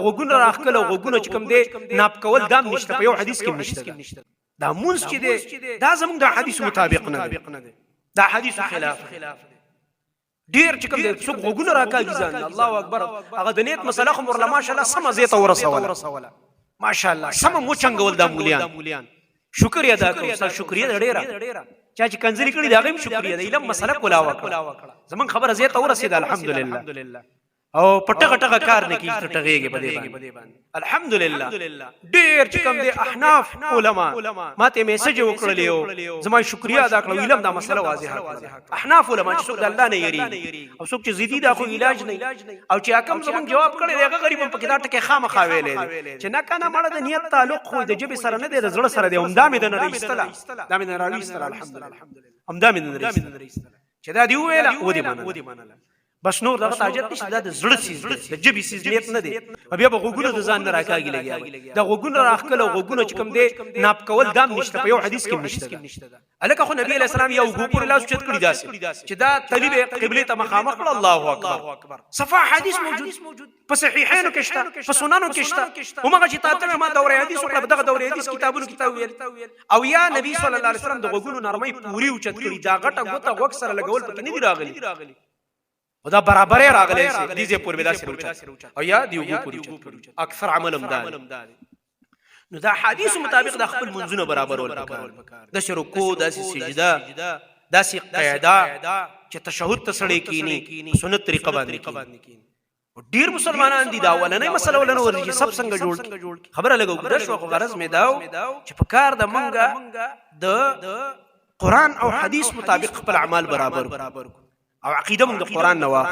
غوګونه راخکل او غوګونه چې کوم دی ناپ کول دام نشته په یو حدیث کې نشته دا مونږ چې دی دا زموږ د حدیث مطابق نه دی دا حدیث خلاف ډیر چې کوم دی څوک غوګونه راکاږي ځان الله اکبر هغه د نیت مسله خو ورله ماشاءالله سم زیته ورسوله ماشاءالله سم مو چنګول د مولیان شکر ادا کوو ستا شکریه ډیره چا چې کنځري کړي دا غیم شکریه د علم مسله کولا وکړه زمون خبره زیته ورسید الحمدلله او پټه ټغه کار نه کیږي ټغېږي په دې باندې الحمدلله ډېر چې کوم دي احناف علما ماته میسج وکړلیو زما شکریا ادا کړو علم دا مسله واضحه کړه احناف علما چې څوک د الله نه یری او څوک چې زیدي دا خو علاج نه او چې حکم زمون جواب کړي هغه غریب په کې دا ټکه خامخا ویلې چې نه کنه مړه د نیت تعلق خو د جبه سره نه دی د زړه سره دی همدا مې د نری استلا دا مې راوي استلا الحمدلله همدا مې د نری چې دا دی ویلا ودی منله بس نور دغه حاجت نشته دا د زړه سیز د جبې سیز نیت نه دی بیا به غوګونه د ځان نه راکاږي لګي دا غوګونه راخکل او غوګونه چې کوم دی ناپ کول دام نشته په یو حدیث کې نشته الکه خو نبی علیہ السلام یو ګوپور لاس چت کړی داسې چې دا طالب قبله ته مخامخ کړ الله اکبر صفه حدیث موجود په صحیحینو کې شته په سننو کې شته همغه چې تاسو ما دوره حدیث او دغه دوره حدیث کتابونو کې ویل او یا نبی صلی الله علیه وسلم د غوګونو نرمۍ پوری او چت کړی دا غټه غوته وک سره لګول پکې نه دی راغلی ودا برابر راغلی سي دې ځې پور بدا سره او یا دیو پور اکثر عملم دا نو دا حدیث مطابق د خپل منځونه برابر ول پکار د شرکو د سجده د قاعده چې تشهود تسړی کینی سنت طریقه باندې کینی ډیر مسلمانان دي دا ولنه مسله ولنه ورږي سب څنګه جوړ خبره لګو د شو غرض مې داو چې پکار د منګه د قران او حدیث مطابق خپل اعمال برابر او عقیده من د قران نواخ